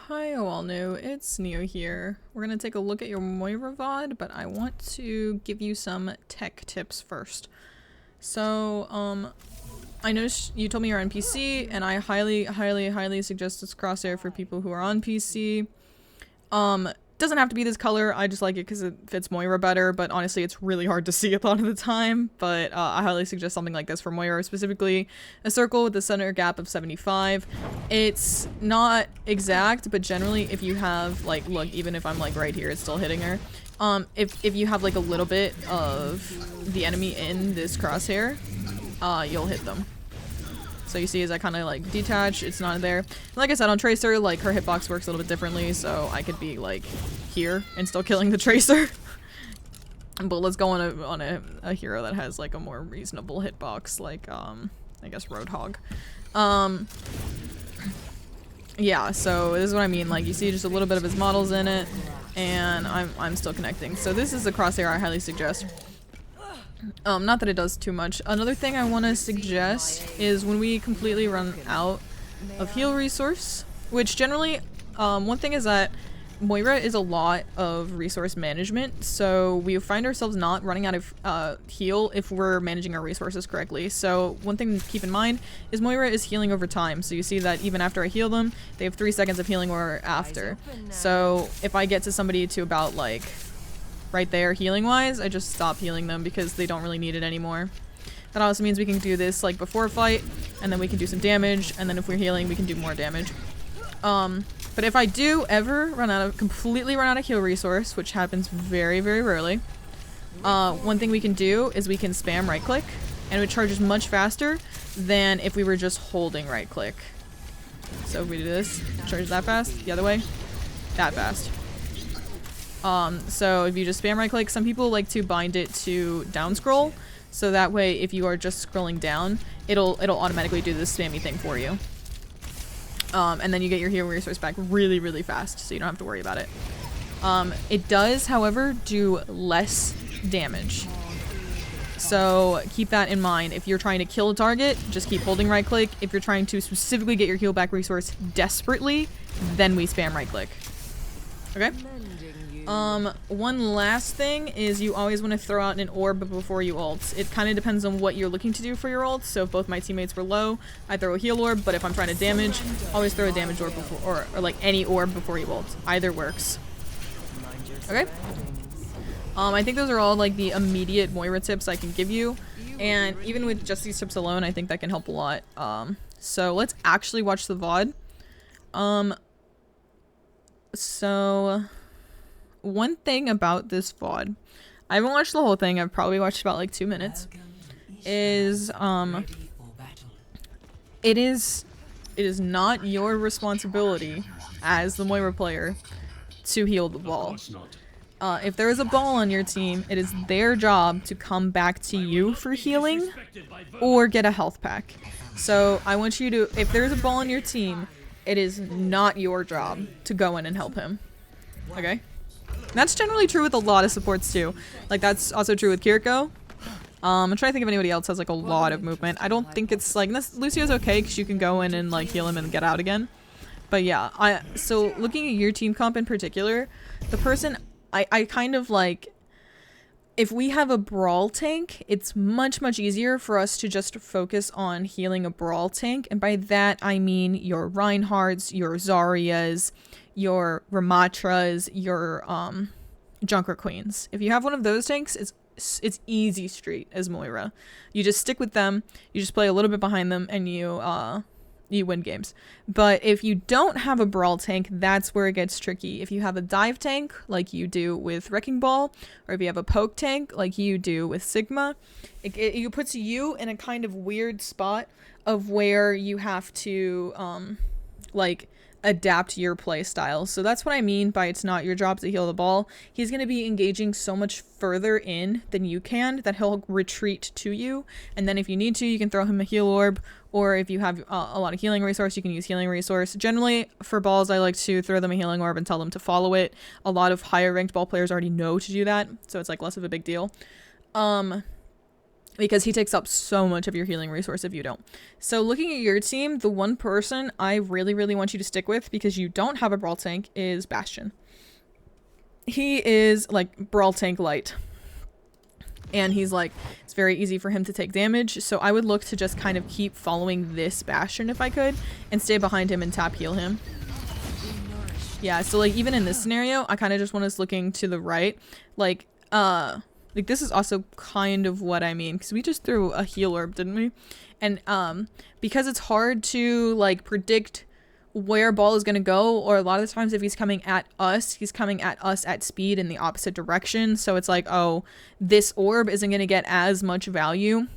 Hi oAlnue, it's Neo here. We're gonna take a look at your Moira VOD, but I want to give you some tech tips first. So, I noticed you told me you're on PC, and I highly suggest this crosshair for people who are on PC. Doesn't have to be this color, I just like it because it fits Moira better, but honestly it's really hard to see a lot of the time, but I highly suggest something like this for Moira, specifically a circle with a center gap of 75. It's not exact, but generally if you have, like, look, even if I'm like right here, it's still hitting her. If you have like a little bit of the enemy in this crosshair, you'll hit them. So you see as I kind of like detach, it's not there. Like I said, on Tracer, like her hitbox works a little bit differently, so I could be like here and still killing the Tracer. But let's go on a hero that has like a more reasonable hitbox, like I guess Roadhog. Yeah, so this is what I mean. Like you see just a little bit of his models in it, and I'm still connecting. So this is a crosshair I highly suggest. Not that it does too much. Another thing I want to suggest is when we completely run out of heal resource, which generally, one thing is that Moira is a lot of resource management, so we find ourselves not running out of heal if we're managing our resources correctly. So one thing to keep in mind is Moira is healing over time, so you see that even after I heal them, they have 3 seconds of healing or after. So if I get to somebody to about like right there healing wise, I just stop healing them because they don't really need it anymore. That also means we can do this like before a fight, and then we can do some damage, and then if we're healing we can do more damage. But if I do ever completely run out of heal resource, which happens very rarely, one thing we can do is we can spam right click, and it charges much faster than if we were just holding right click. So if we do this, it charges that fast, the other way, that fast. So if you just spam right click, some people like to bind it to down scroll, so that way if you are just scrolling down, it'll automatically do this spammy thing for you. And then you get your hero resource back really fast, so you don't have to worry about it. It does, however, do less damage. So keep that in mind. If you're trying to kill a target, just keep holding right click. If you're trying to specifically get your heal back resource desperately, then we spam right click. Okay? One last thing is you always want to throw out an orb before you ult. It kind of depends on what you're looking to do for your ult. So if both my teammates were low, I throw a heal orb, but if I'm trying to damage, always throw a damage orb before, or like any orb before you ult. Either works. Okay? I think those are all like the immediate Moira tips I can give you. And even with just these tips alone, I think that can help a lot. So let's actually watch the VOD. So one thing about this VOD, I haven't watched the whole thing, I've probably watched about like 2 minutes, is it is not your responsibility as the Moira player to heal the ball. If there is a ball on your team, it is their job to come back to you for healing or get a health pack. So I want you to, if there's a ball on your team, it is not your job to go in and help him. Okay? That's generally true with a lot of supports too. Like that's also true with Kiriko. I'm trying to think if anybody else has like a lot of movement. I don't think it's like, Lucio's okay because you can go in and like heal him and get out again. But yeah, so looking at your team comp in particular, the person I kind of like, if we have a brawl tank, it's much easier for us to just focus on healing a brawl tank. And by that, I mean your Reinhardts, your Zaryas, your Ramatras, your Junker Queens. If you have one of those tanks, it's easy street as Moira. You just stick with them, you just play a little bit behind them, and you win games. But if you don't have a brawl tank, that's where it gets tricky. If you have a dive tank, like you do with Wrecking Ball, or if you have a poke tank, like you do with Sigma, it puts you in a kind of weird spot of where you have to, like, adapt your play style. So that's what I mean by it's not your job to heal the ball. He's going to be engaging so much further in than you can that he'll retreat to you, and then if you need to, you can throw him a heal orb, or if you have a lot of healing resource, you can use healing resource. Generally for balls, I like to throw them a healing orb and tell them to follow it. A lot of higher ranked ball players already know to do that, so it's like less of a big deal. because he takes up so much of your healing resource if you don't. So looking at your team, the one person I really, really want you to stick with, because you don't have a Brawl tank, is Bastion. He is like Brawl tank light. And he's like, it's very easy for him to take damage. So I would look to just kind of keep following this Bastion if I could, and stay behind him and tap heal him. Yeah, so like even in this scenario, I kind of just want us looking to the right. Like this is also kind of what I mean, because we just threw a heal orb, didn't we? And because it's hard to like predict where ball is going to go, or a lot of the times if he's coming at us at speed in the opposite direction. So it's like, oh, this orb isn't going to get as much value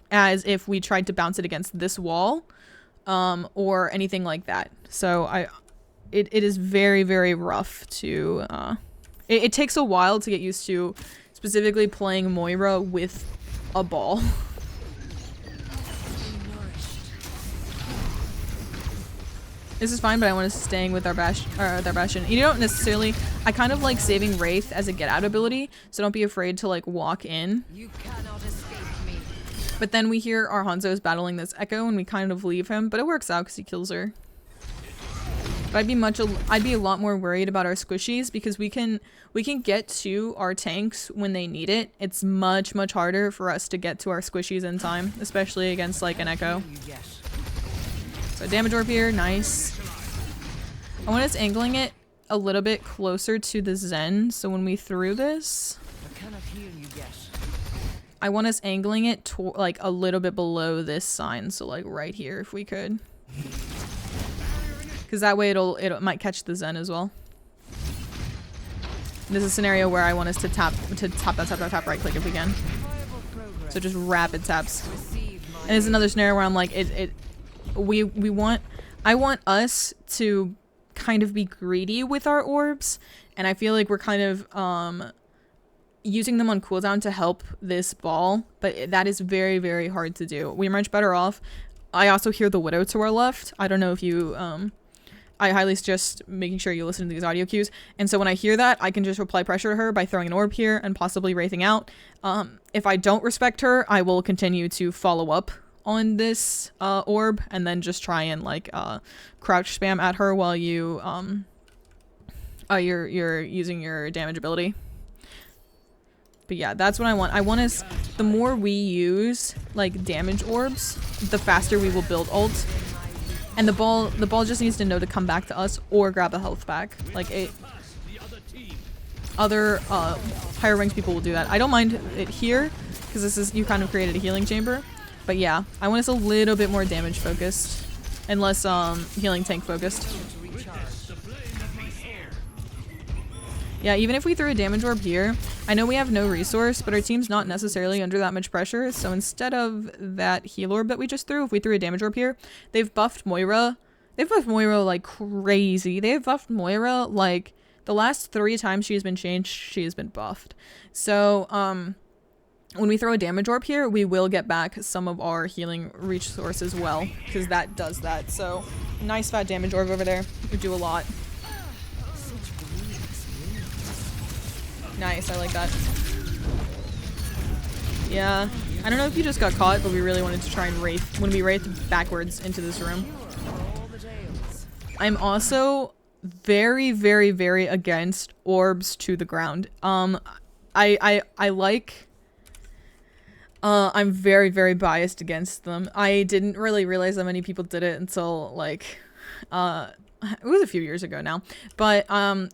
as if we tried to bounce it against this wall, or anything like that. So it is very, very rough to it takes a while to get used to specifically playing Moira with a ball. This is fine, but I want us staying with our Bastion. You don't necessarily... I kind of like saving Wraith as a get-out ability, so don't be afraid to, like, walk in. You cannot escape me. But then we hear our Hanzo's battling this Echo, and we kind of leave him, but it works out because he kills her. But I'd be a lot more worried about our squishies, because we can get to our tanks when they need it. It's much, much harder for us to get to our squishies in time, especially against, like, an Echo. So damage orb here, nice. I want us angling it a little bit closer to the Zen, so when we threw this, I want us angling it to like a little bit below this sign, so like right here if we could, because that way it might catch the Zen as well. This is a scenario where I want us to tap right click if we can. So just rapid taps. And it's another scenario where I'm like I want us to kind of be greedy with our orbs, and I feel like we're kind of using them on cooldown to help this ball, but that is very, very hard to do. We're much better off. I also hear the Widow to our left. I don't know if you I highly suggest making sure you listen to these audio cues, and so when I hear that, I can just apply pressure to her by throwing an orb here and possibly wraithing out. If I don't respect her, I will continue to follow up on this orb and then just try and like crouch spam at her while you you're using your damage ability. But yeah, that's what I want. I want us, the more we use like damage orbs, the faster we will build ult. And the ball just needs to know to come back to us or grab a health back. Like other higher ranked people will do that. I don't mind it here because this is, you kind of created a healing chamber. But yeah, I want us a little bit more damage focused and less healing tank focused. Yeah, even if we threw a damage orb here, I know we have no resource, but our team's not necessarily under that much pressure. So instead of that heal orb that we just threw, if we threw a damage orb here, they've buffed Moira. They've buffed Moira like crazy. They've buffed Moira like the last 3 times she has been changed, she has been buffed. So when we throw a damage orb here, we will get back some of our healing resource as well, because that does that. So nice fat damage orb over there would do a lot. Nice, I like that. Yeah, I don't know if you just got caught, but we really wanted to try and wraith when we wraithed backwards into this room. I'm also very, very, very against orbs to the ground. I'm very, very biased against them. I didn't really realize that many people did it until, like, it was a few years ago now. But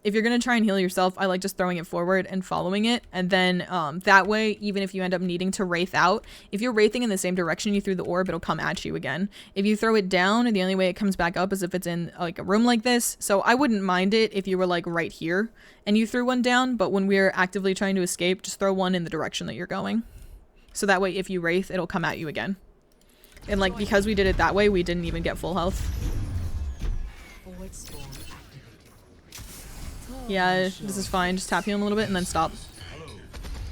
if you're gonna try and heal yourself, I like just throwing it forward and following it. And then that way, even if you end up needing to wraith out, if you're wraithing in the same direction you threw the orb, it'll come at you again. If you throw it down, the only way it comes back up is if it's in, like, a room like this. So I wouldn't mind it if you were, like, right here and you threw one down. But when we're actively trying to escape, just throw one in the direction that you're going. So that way, if you wraith, it'll come at you again. And, like, because we did it that way, we didn't even get full health. Yeah, this is fine. Just tap heal them a little bit and then stop.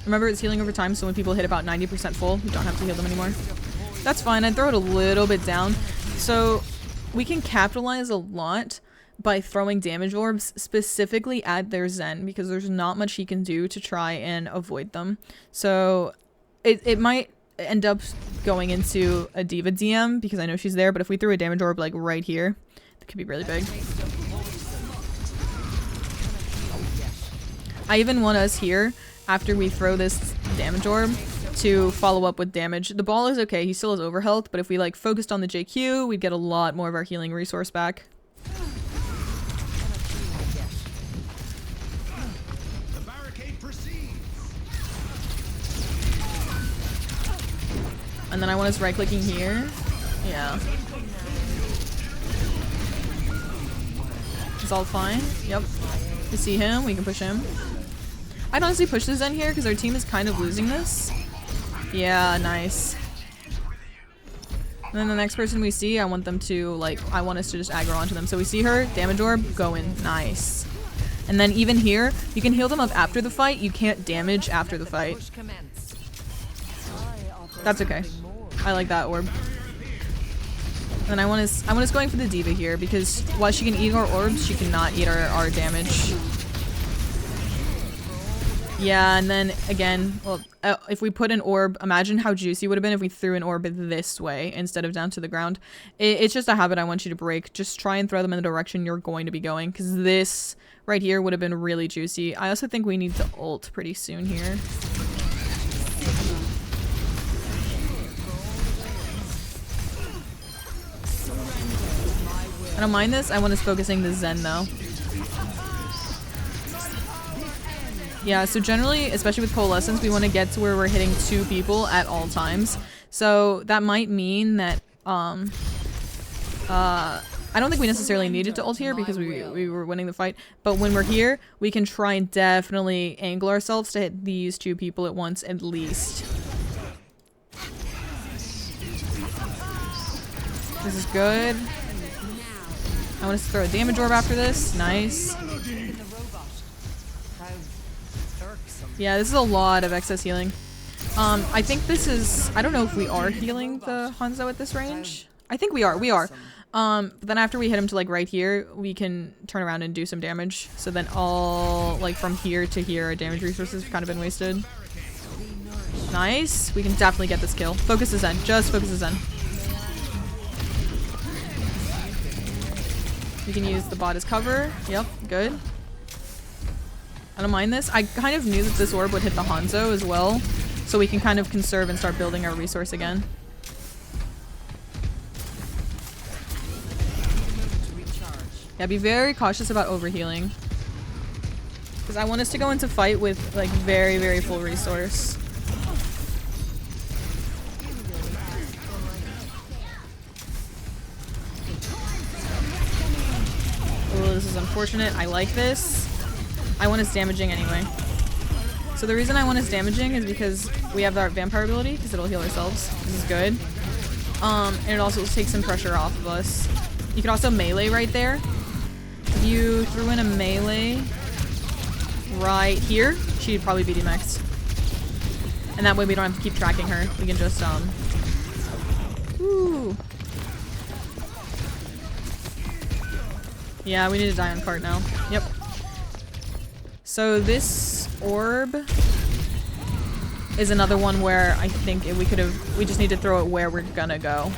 Remember, it's healing over time, so when people hit about 90% full, you don't have to heal them anymore. That's fine. I'd throw it a little bit down. So we can capitalize a lot by throwing damage orbs specifically at their Zen, because there's not much he can do to try and avoid them. So it might end up going into a D.Va DM because I know she's there, but if we threw a damage orb like right here, it could be really big. I even want us here, after we throw this damage orb, to follow up with damage. The ball is okay, he still has overhealth, but if we like focused on the JQ, we'd get a lot more of our healing resource back. And then I want us right-clicking here. Yeah. It's all fine. Yep. We see him, we can push him. I'd honestly push this in here because our team is kind of losing this. Yeah, nice. And then the next person we see, I want them to, like, I want us to just aggro onto them. So we see her, damage orb, go in. Nice. And then even here, you can heal them up after the fight. You can't damage after the fight. That's okay. I like that orb. And I want us going for the D.Va here because while she can eat our orbs, she cannot eat our damage. Yeah, and then again, well, if we put an orb, imagine how juicy it would have been if we threw an orb this way instead of down to the ground. It's just a habit I want you to break. Just try and throw them in the direction you're going to be going because this right here would have been really juicy. I also think we need to ult pretty soon here. I don't mind this. I want us focusing the Zen though. Yeah, so generally, especially with Coalescence, we want to get to where we're hitting 2 people at all times. So that might mean that I don't think we necessarily needed to ult here because we were winning the fight. But when we're here, we can try and definitely angle ourselves to hit these 2 people at once at least. This is good. I want us to throw a damage orb after this. Nice. Yeah, this is a lot of excess healing. I think this is... I don't know if we are healing the Hanzo at this range. I think we are. We are. But then after we hit him to like right here, we can turn around and do some damage. So then all like from here to here, our damage resources have kind of been wasted. Nice. We can definitely get this kill. Focus the Zen. Just focus the Zen. We can use the bot as cover. Yep, good. I don't mind this. I kind of knew that this orb would hit the Hanzo as well, so we can kind of conserve and start building our resource again. Yeah, be very cautious about overhealing. Because I want us to go into fight with like very, very full resource. Oh, this is unfortunate. I like this. I want us damaging anyway. So the reason I want us damaging is because we have our vampire ability, because it'll heal ourselves. This is good. And it also takes some pressure off of us. You could also melee right there. If you threw in a melee right here, she'd probably be DMX'd. And that way we don't have to keep tracking her. We can just, Ooh. Yeah, we need to die on cart now. Yep. So this orb is another one where I think we just need to throw it where we're gonna go.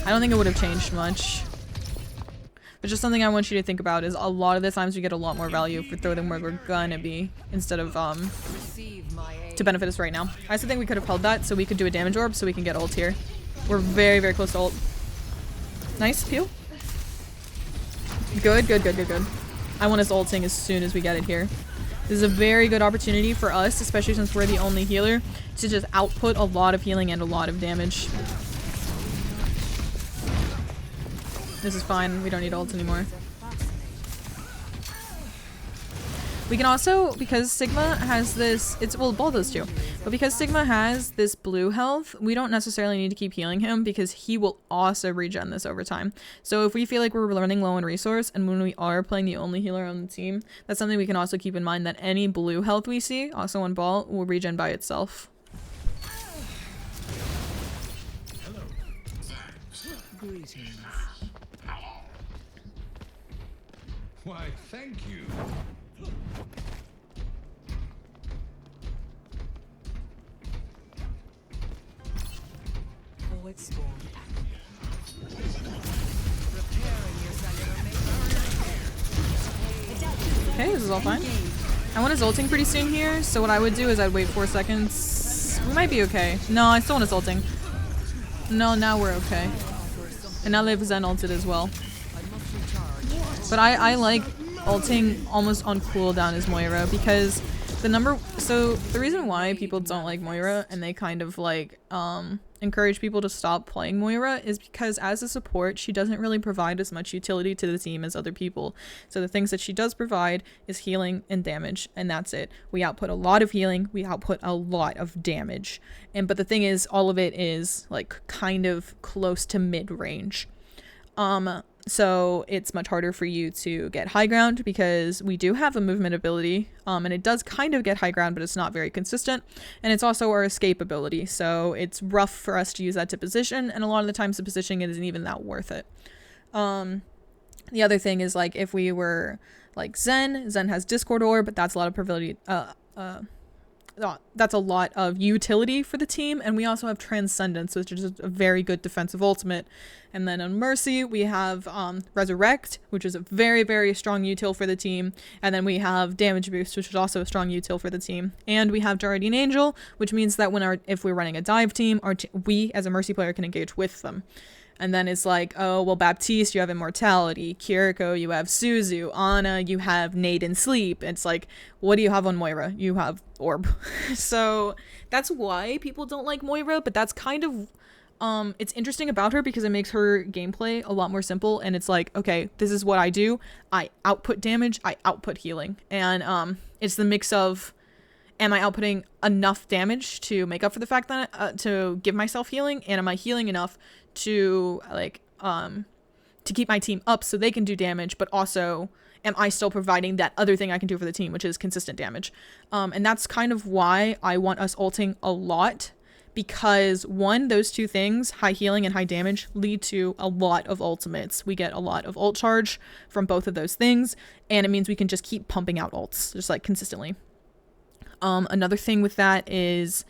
I don't think it would have changed much. But just something I want you to think about is a lot of the times we get a lot more value if we throw them where we're gonna be instead of to benefit us right now. I also think we could have held that so we could do a damage orb so we can get ult here. We're very, very close to ult. Nice, pew. Good, good, good, good, good. I want us ulting as soon as we get it here. This is a very good opportunity for us, especially since we're the only healer, to just output a lot of healing and a lot of damage. This is fine. We don't need ults anymore. We can also, because Sigma has this, well, both those two, but because Sigma has this blue health, we don't necessarily need to keep healing him because he will also regen this over time. So if we feel like we're running low on resource and when we are playing the only healer on the team, that's something we can also keep in mind, that any blue health we see, also on ball, will regen by itself. Hello. Greetings. Why, thank you. Okay, this is all fine. I want his ulting pretty soon here, so what I would do is I'd wait 4 seconds. We might be okay. No, I still want his ulting. No, now we're okay. And now they have Zen ulted as well. But I like ulting almost on cooldown as Moira because the reason why people don't like Moira and they kind of like encourage people to stop playing Moira is because as a support she doesn't really provide as much utility to the team as other people. So the things that she does provide is healing and damage, and that's it. We output a lot of healing, we output a lot of damage, but the thing is all of it is like kind of close to mid-range. So it's much harder for you to get high ground because we do have a movement ability, and it does kind of get high ground, but it's not very consistent. And it's also our escape ability, so it's rough for us to use that to position, and a lot of the times the positioning isn't even that worth it. The other thing is like if we were like Zen has Discord Orb, but that's a lot of privilege. That's a lot of utility for the team, and we also have Transcendence, which is a very good defensive ultimate. And then on Mercy we have Resurrect, which is a very, very strong util for the team, and then we have Damage Boost, which is also a strong util for the team, and we have Guardian Angel, which means that if we're running a dive team, we as a Mercy player can engage with them. And then it's like, oh, well, Baptiste, you have Immortality. Kiriko, you have Suzu. Ana, you have Nade and Sleep. It's like, what do you have on Moira? You have Orb. So that's why people don't like Moira, but that's kind of, it's interesting about her because it makes her gameplay a lot more simple. And it's like, okay, this is what I do. I output damage, I output healing. And it's the mix of, am I outputting enough damage to make up for the fact that to give myself healing, and am I healing enough to like to keep my team up so they can do damage, but also am I still providing that other thing I can do for the team, which is consistent damage. And that's kind of why I want us ulting a lot, because one, those two things, high healing and high damage, lead to a lot of ultimates. We get a lot of ult charge from both of those things, and it means we can just keep pumping out ults just like consistently. Another thing with that is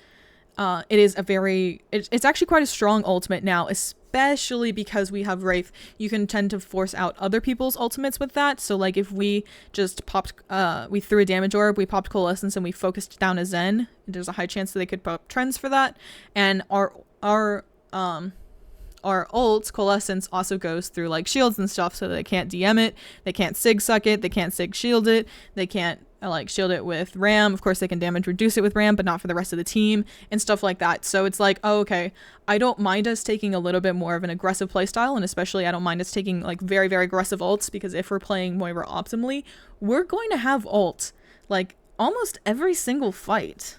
it's actually quite a strong ultimate now, especially because we have Wraith. You can tend to force out other people's ultimates with that. So like if we just popped, we threw a damage orb, we popped Coalescence, and we focused down a Zen, there's a high chance that they could pop trends for that. And our ult, Coalescence, also goes through like shields and stuff, so they can't DM it, they can't sig suck it, they can't sig shield it, they can't like shield it with Ram. Of course they can damage reduce it with Ram, but not for the rest of the team and stuff like that. So it's like, oh, okay, I don't mind us taking a little bit more of an aggressive playstyle, and especially I don't mind us taking like very, very aggressive ults, because if we're playing Moira optimally, we're going to have ult like almost every single fight.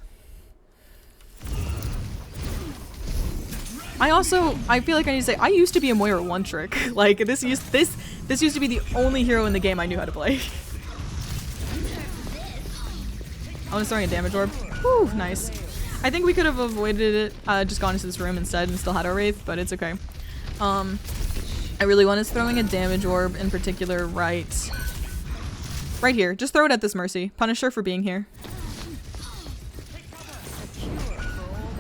I feel like I need to say, I used to be a Moira one trick. Like this used to be the only hero in the game I knew how to play. I was throwing a damage orb. Whew, nice. I think we could have avoided it, just gone into this room instead and still had our Wraith, but it's okay. I really want us throwing a damage orb in particular right here. Just throw it at this Mercy. Punish her for being here.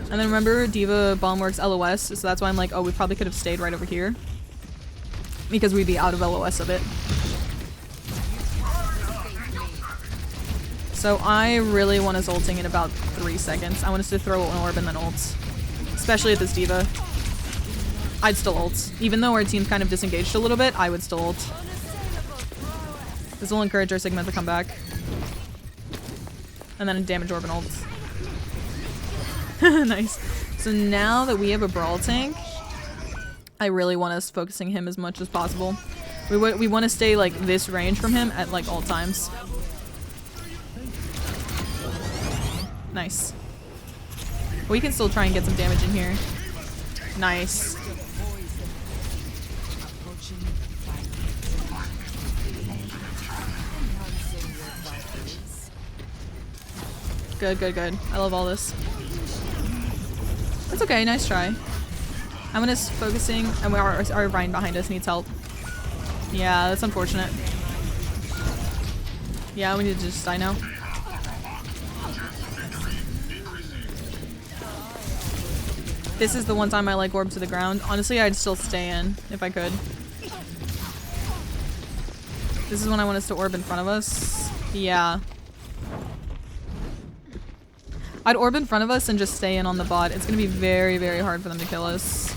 And then remember, D.Va Bomb works LOS, so that's why I'm like, oh, we probably could have stayed right over here, because we'd be out of LOS of it. So I really want us ulting in about 3 seconds. I want us to throw an orb and then ult. Especially at this D.Va. I'd still ult. Even though our team's kind of disengaged a little bit, I would still ult. This will encourage our Sigma to come back. And then a damage orb and ult. Nice. So now that we have a Brawl tank, I really want us focusing him as much as possible. We want to stay like this range from him at like all times. Nice. We can still try and get some damage in here. Nice. Good, good, good. I love all this. That's okay, nice try. I'm gonna focusing, and our Ryan behind us needs help. Yeah, that's unfortunate. Yeah, we need to just die now. This is the one time I like orb to the ground. Honestly, I'd still stay in if I could. This is when I want us to orb in front of us. Yeah. I'd orb in front of us and just stay in on the bot. It's gonna be very, very hard for them to kill us.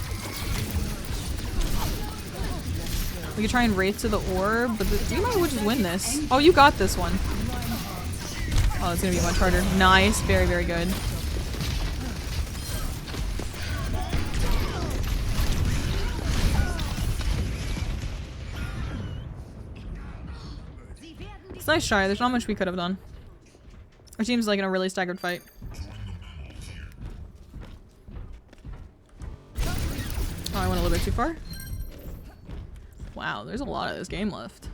We could try and wraith to the orb, but we might as well just win this. Oh, you got this one. Oh, it's gonna be much harder. Nice. Very, very good. It's a nice try. There's not much we could have done. Our team's like in a really staggered fight. Oh, I went a little bit too far. Wow, there's a lot of this game left.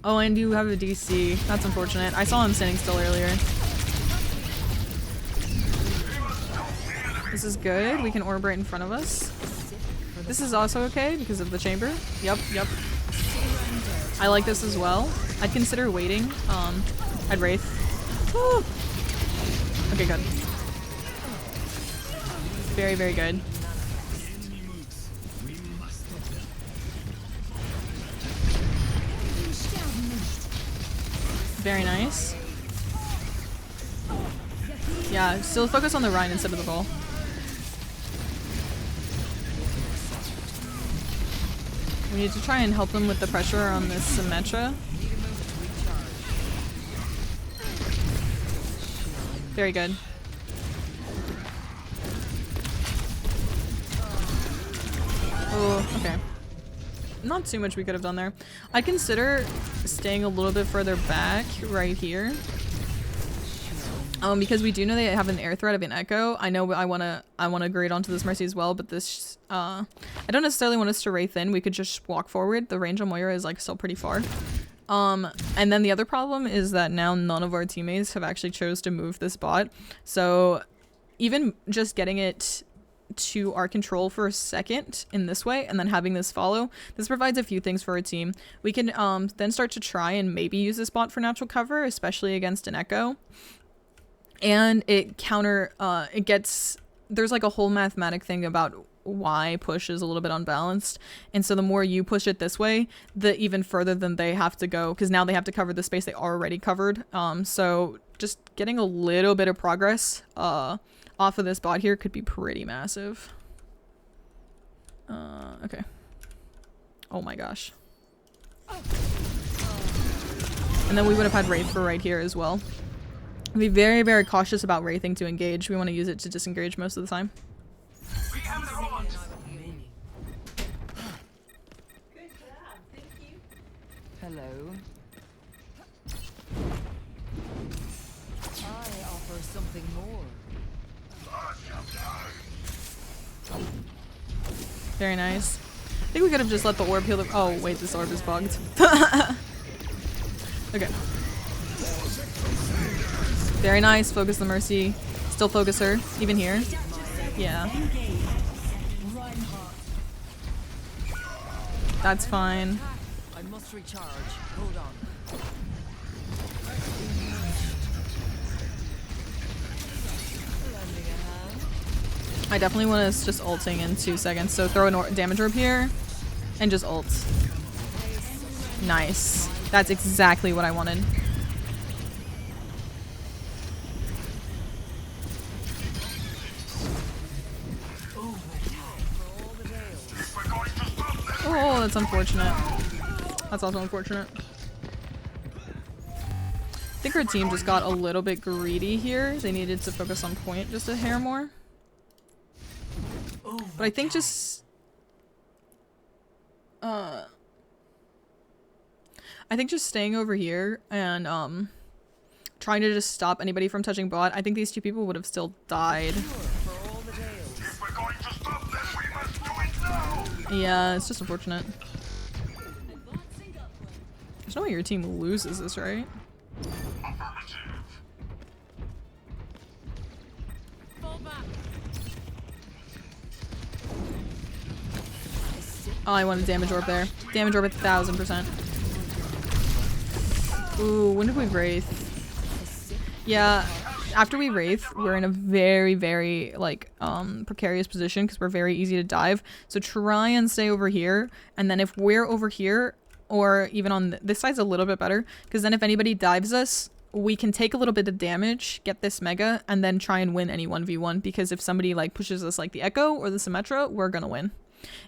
Oh, and you have a DC. That's unfortunate. I saw him standing still earlier. This is good. We can orb right in front of us. This is also okay because of the chamber. Yep, yep. I like this as well. I'd consider waiting. I'd wraith. Woo! Okay, good. Very, very good. Very nice. Yeah, still focus on the Rhine instead of the ball. We need to try and help them with the pressure on this Symmetra. Very good. Oh, okay. Not too much we could have done there. I'd consider staying a little bit further back right here. Because we do know they have an air threat of an Echo. I know I wanna grade onto this Mercy as well, but this I don't necessarily want us to wraith in. We could just walk forward. The range on Moira is like still pretty far. And then the other problem is that now none of our teammates have actually chose to move this bot. So even just getting it to our control for a second in this way and then having this follow, this provides a few things for our team. We can then start to try and maybe use this bot for natural cover, especially against an Echo. And it there's like a whole mathematic thing about why push is a little bit unbalanced. And so the more you push it this way, the even further than they have to go, because now they have to cover the space they already covered. So just getting a little bit of progress off of this bot here could be pretty massive. Okay. Oh my gosh. And then we would have had Wraith for right here as well. Be very, very cautious about wraithing to engage. We want to use it to disengage most of the time. We have the rods. Good job, thank you. Hello. I offer something more. Very nice. I think we could have just let the orb heal the— oh wait, this orb is bugged. Okay. Very nice. Focus the Mercy. Still focus her. Even here. Yeah. That's fine. I must recharge. Hold on. I definitely want us just ulting in 2 seconds. So throw a damage orb here and just ult. Nice. That's exactly what I wanted. Oh, that's unfortunate. That's also unfortunate. I think our team just got a little bit greedy here. They needed to focus on point just a hair more. But I think just staying over here and trying to just stop anybody from touching bot. I think these two people would have still died. Yeah, it's just unfortunate. There's no way your team loses this, right? Oh, I want a damage orb there. Damage orb 1000%. Ooh, when did we wraith? Yeah, after we Wraith, we're in a very, very, like, precarious position because we're very easy to dive. So try and stay over here. And then if we're over here, or even on this side's a little bit better, because then if anybody dives us, we can take a little bit of damage, get this mega, and then try and win any 1v1. Because if somebody, like, pushes us like the Echo or the Symmetra, we're gonna win.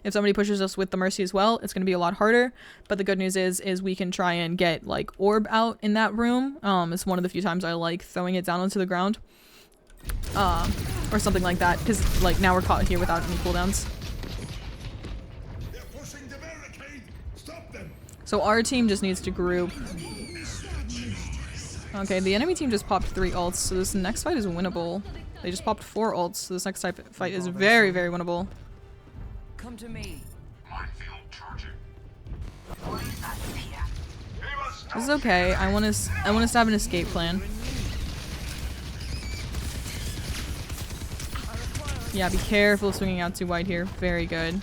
If somebody pushes us with the Mercy as well, it's going to be a lot harder. But the good news is we can try and get, like, orb out in that room. It's one of the few times I like throwing it down onto the ground. Or something like that. Because, like, now we're caught here without any cooldowns. They're pushing the barricade. Stop them. So our team just needs to group. Okay, the enemy team just popped 3 ults, so this next fight is winnable. They just popped 4 ults, so this next fight is very, very winnable. Come to me. Minefield charging. This is okay. I want us to have an escape plan. Yeah, be careful swinging out too wide here. Very good.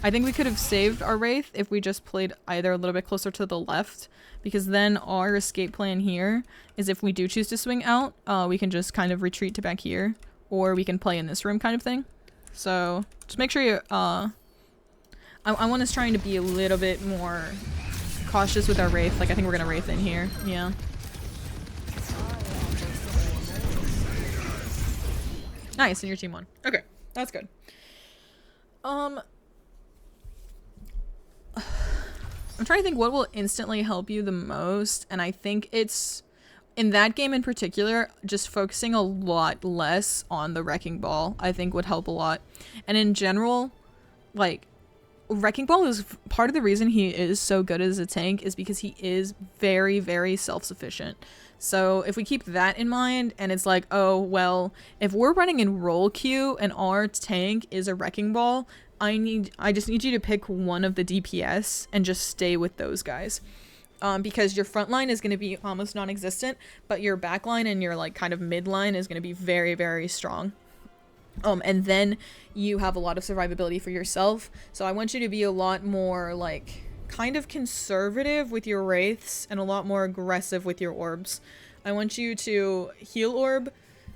I think we could have saved our Wraith if we just played either a little bit closer to the left, because then our escape plan here is if we do choose to swing out, we can just kind of retreat to back here, or we can play in this room kind of thing. So just make sure you, I want us trying to be a little bit more cautious with our Wraith. Like, I think we're gonna Wraith in here. Yeah. Nice, and your team won. Okay, that's good. I'm trying to think what will instantly help you the most, and I think it's, in that game in particular, just focusing a lot less on the Wrecking Ball, I think would help a lot. And in general, like, Wrecking Ball is part of the reason he is so good as a tank is because he is very, very self-sufficient. So if we keep that in mind, and it's like, oh, well, if we're running in roll queue and our tank is a Wrecking Ball, I just need you to pick one of the DPS and just stay with those guys. Because your front line is going to be almost non-existent, but your back line and your, like, kind of mid line is going to be very, very strong. And then you have a lot of survivability for yourself. So I want you to be a lot more, like, kind of conservative with your Wraiths and a lot more aggressive with your orbs. I want you to heal orb.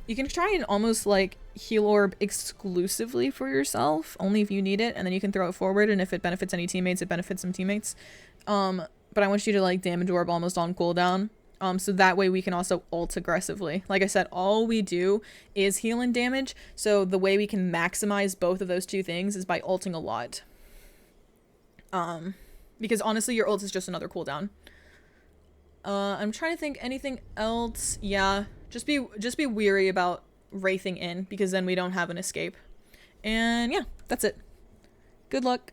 You can try and almost, like, heal orb exclusively for yourself, only if you need it, and then you can throw it forward, and if it benefits any teammates, it benefits some teammates. But I want you to, like, damage orb almost on cooldown. So that way we can also ult aggressively. Like I said, all we do is heal and damage. So the way we can maximize both of those two things is by ulting a lot. Because honestly, your ult is just another cooldown. I'm trying to think anything else. Yeah, just be weary about wraithing in, because then we don't have an escape. And yeah, that's it. Good luck.